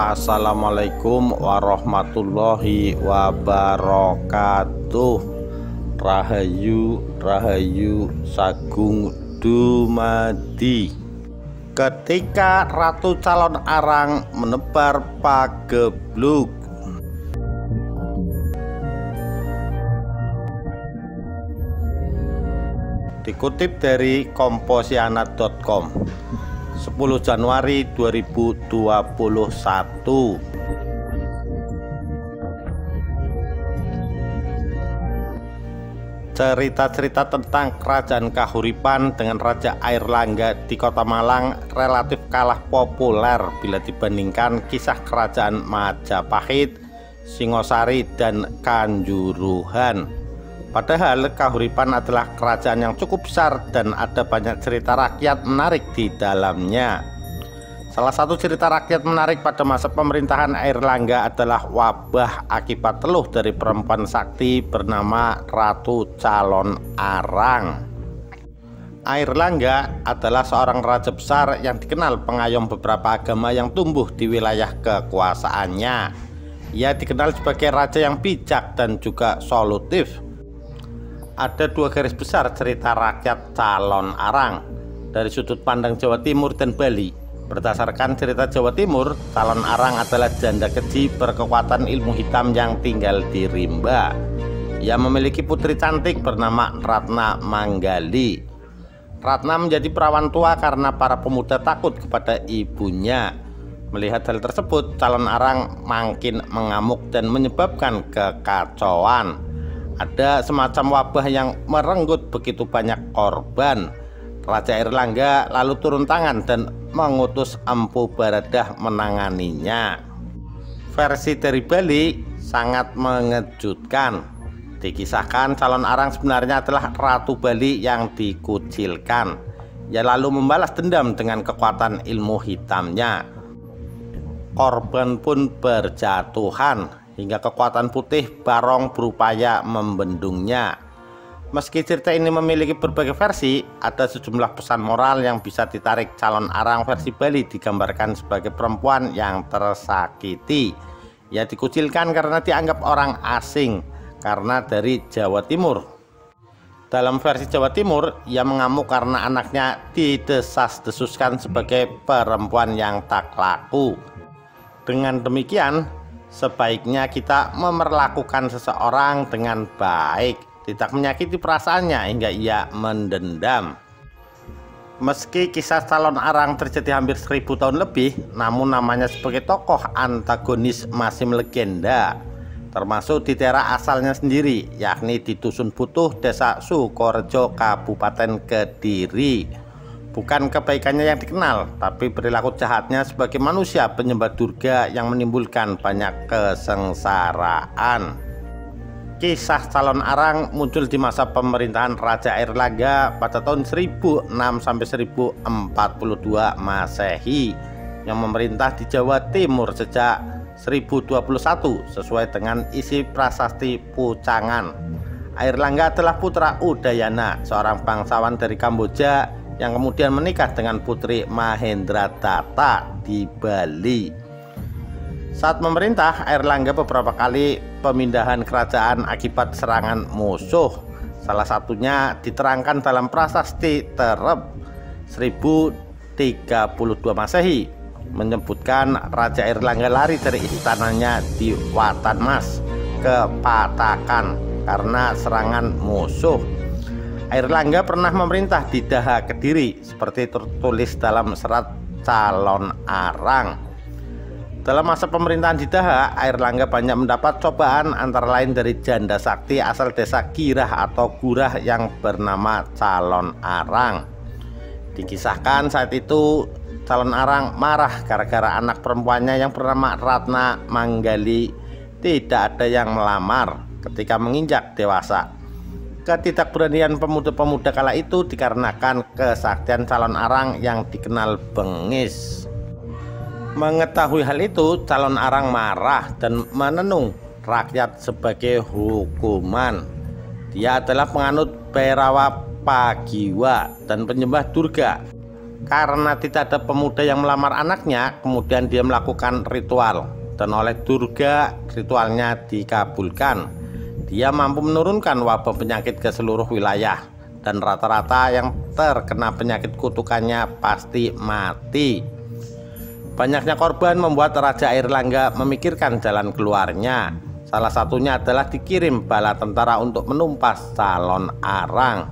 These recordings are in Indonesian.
Assalamualaikum warahmatullahi wabarakatuh. Rahayu Rahayu Sagung dumadi. Ketika Ratu Calon Arang menebar pagebluk. Dikutip dari komposiana.com 10 Januari 2021. Cerita-cerita tentang Kerajaan Kahuripan dengan Raja Airlangga di Kota Malang relatif kalah populer bila dibandingkan kisah Kerajaan Majapahit, Singosari, dan Kanjuruhan. Padahal Kahuripan adalah kerajaan yang cukup besar dan ada banyak cerita rakyat menarik di dalamnya. Salah satu cerita rakyat menarik pada masa pemerintahan Airlangga adalah wabah akibat teluh dari perempuan sakti bernama Ratu Calon Arang. Airlangga adalah seorang raja besar yang dikenal pengayom beberapa agama yang tumbuh di wilayah kekuasaannya. Ia dikenal sebagai raja yang bijak dan juga solutif. Ada dua garis besar cerita rakyat Calon Arang dari sudut pandang Jawa Timur dan Bali. Berdasarkan cerita Jawa Timur, Calon Arang adalah janda keji berkekuatan ilmu hitam yang tinggal di rimba. Ia memiliki putri cantik bernama Ratna Manggali. Ratna menjadi perawan tua karena para pemuda takut kepada ibunya. Melihat hal tersebut, Calon Arang makin mengamuk dan menyebabkan kekacauan. Ada semacam wabah yang merenggut begitu banyak korban. Raja Airlangga lalu turun tangan dan mengutus Empu Baradah menanganinya. Versi dari Bali sangat mengejutkan. Dikisahkan Calon Arang sebenarnya adalah Ratu Bali yang dikucilkan. Ia lalu membalas dendam dengan kekuatan ilmu hitamnya. Korban pun berjatuhan hingga kekuatan putih Barong berupaya membendungnya. Meski cerita ini memiliki berbagai versi, ada sejumlah pesan moral yang bisa ditarik. Calon Arang versi Bali digambarkan sebagai perempuan yang tersakiti. Ia dikucilkan karena dianggap orang asing karena dari Jawa Timur. Dalam versi Jawa Timur, ia mengamuk karena anaknya didesas-desuskan sebagai perempuan yang tak laku. Dengan demikian, sebaiknya kita memperlakukan seseorang dengan baik, tidak menyakiti perasaannya hingga ia mendendam. Meski kisah Calon Arang terjadi hampir 1000 tahun lebih, namun namanya sebagai tokoh antagonis masih melegenda, termasuk di daerah asalnya sendiri, yakni di Dusun Butuh, Desa Sukorejo, Kabupaten Kediri. Bukan kebaikannya yang dikenal, tapi perilaku jahatnya sebagai manusia penyembah durga yang menimbulkan banyak kesengsaraan. Kisah Calon Arang muncul di masa pemerintahan Raja Airlangga pada tahun 1006 sampai 1042 Masehi yang memerintah di Jawa Timur sejak 1021 sesuai dengan isi prasasti Pucangan. Airlangga adalah putra Udayana, seorang bangsawan dari Kamboja yang kemudian menikah dengan putri Mahendra Datta di Bali. Saat memerintah, Airlangga beberapa kali pemindahan kerajaan akibat serangan musuh. Salah satunya diterangkan dalam prasasti Terep 1032 Masehi, menyebutkan Raja Airlangga lari dari istananya di Watanmas ke Patakan karena serangan musuh. Airlangga pernah memerintah di Daha Kediri seperti tertulis dalam serat Calon Arang. Dalam masa pemerintahan di Daha, Airlangga banyak mendapat cobaan antara lain dari janda sakti asal desa Girah atau Gurah yang bernama Calon Arang. Dikisahkan saat itu Calon Arang marah gara-gara anak perempuannya yang bernama Ratna Manggali tidak ada yang melamar ketika menginjak dewasa. Ketidakberanian pemuda-pemuda kala itu dikarenakan kesaktian Calon Arang yang dikenal bengis. Mengetahui hal itu, Calon Arang marah dan menenung rakyat sebagai hukuman. Dia adalah penganut Bhairawa Pagiwa dan penyembah Durga. Karena tidak ada pemuda yang melamar anaknya, kemudian dia melakukan ritual, dan oleh Durga ritualnya dikabulkan. Dia mampu menurunkan wabah penyakit ke seluruh wilayah, dan rata-rata yang terkena penyakit kutukannya pasti mati. Banyaknya korban membuat Raja Airlangga memikirkan jalan keluarnya. Salah satunya adalah dikirim bala tentara untuk menumpas calon arang.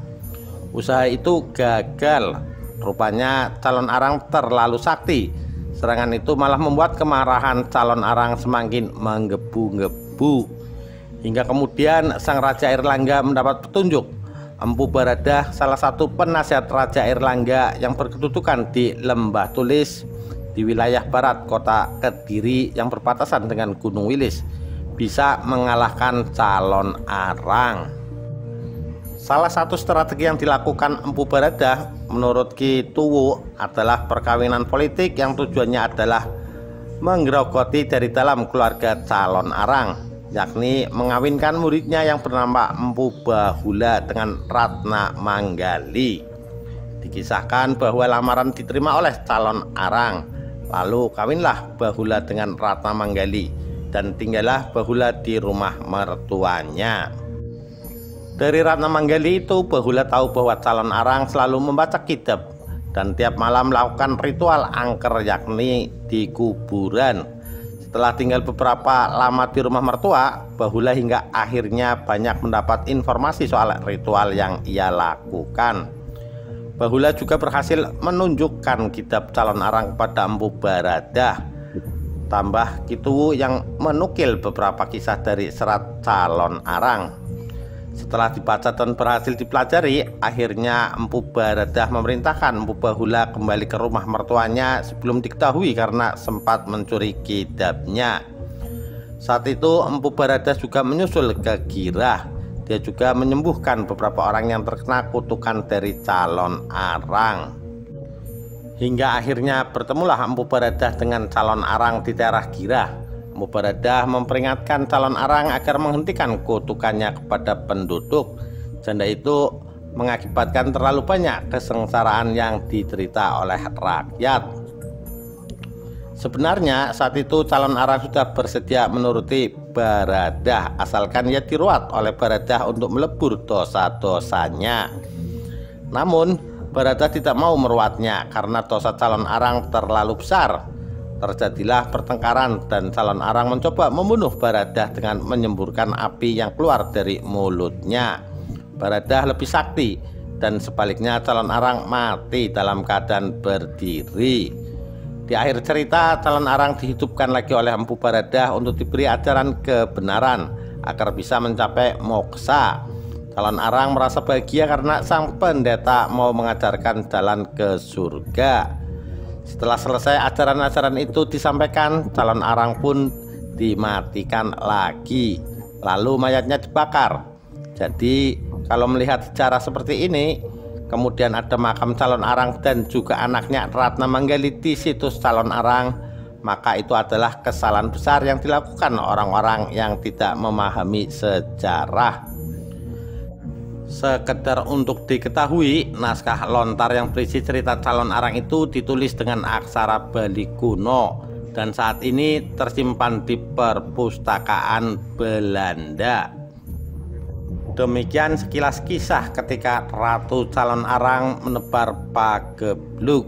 Usaha itu gagal. Rupanya calon arang terlalu sakti. Serangan itu malah membuat kemarahan calon arang semakin menggebu-gebu. Hingga kemudian sang Raja Airlangga mendapat petunjuk. Empu Baradah, salah satu penasihat Raja Airlangga yang berkedudukan di Lembah Tulis di wilayah barat kota Kediri yang berbatasan dengan Gunung Wilis, bisa mengalahkan calon arang. Salah satu strategi yang dilakukan Empu Baradah menurut Ki Tuwu adalah perkawinan politik yang tujuannya adalah menggerogoti dari dalam keluarga calon arang, yakni mengawinkan muridnya yang bernama Empu Bahula dengan Ratna Manggali. Dikisahkan bahwa lamaran diterima oleh calon arang, lalu kawinlah Bahula dengan Ratna Manggali dan tinggallah Bahula di rumah mertuanya. Dari Ratna Manggali itu, Bahula tahu bahwa calon arang selalu membaca kitab dan tiap malam melakukan ritual angker, yakni di kuburan. Setelah tinggal beberapa lama di rumah mertua, Bahula hingga akhirnya banyak mendapat informasi soal ritual yang ia lakukan. Bahula juga berhasil menunjukkan kitab calon arang kepada Empu Baradah. Tambah Ki Tuwu yang menukil beberapa kisah dari serat calon arang. Setelah dibaca dan berhasil dipelajari, akhirnya Empu Baradah memerintahkan Empu Bahula kembali ke rumah mertuanya sebelum diketahui karena sempat mencuri kitabnya. Saat itu Empu Baradah juga menyusul ke Girah. Dia juga menyembuhkan beberapa orang yang terkena kutukan dari calon arang. Hingga akhirnya bertemulah Empu Baradah dengan calon arang di daerah Girah. Empu Baradah memperingatkan calon arang agar menghentikan kutukannya kepada penduduk. Janda itu mengakibatkan terlalu banyak kesengsaraan yang diderita oleh rakyat. Sebenarnya saat itu calon arang sudah bersedia menuruti Baradah, asalkan ia diruat oleh Baradah untuk melebur dosa-dosanya. Namun Baradah tidak mau meruatnya karena dosa calon arang terlalu besar. Terjadilah pertengkaran dan calon arang mencoba membunuh Baradah dengan menyemburkan api yang keluar dari mulutnya. Baradah lebih sakti dan sebaliknya calon arang mati dalam keadaan berdiri. Di akhir cerita, calon arang dihidupkan lagi oleh Empu Baradah untuk diberi ajaran kebenaran agar bisa mencapai moksa. Calon arang merasa bahagia karena sang pendeta mau mengajarkan jalan ke surga. Setelah selesai ajaran-ajaran itu disampaikan, calon arang pun dimatikan lagi, lalu mayatnya dibakar. Jadi kalau melihat sejarah seperti ini, kemudian ada makam calon arang dan juga anaknya Ratna Manggali di situs calon arang, maka itu adalah kesalahan besar yang dilakukan orang-orang yang tidak memahami sejarah. Sekedar untuk diketahui, naskah lontar yang berisi cerita calon arang itu ditulis dengan aksara Bali kuno dan saat ini tersimpan di perpustakaan Belanda. Demikian sekilas kisah ketika Ratu Calon Arang menebar pagebluk.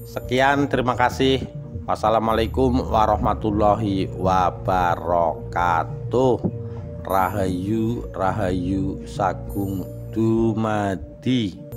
Sekian, terima kasih. Wassalamualaikum warahmatullahi wabarakatuh. Rahayu Rahayu Sagung Dumadi.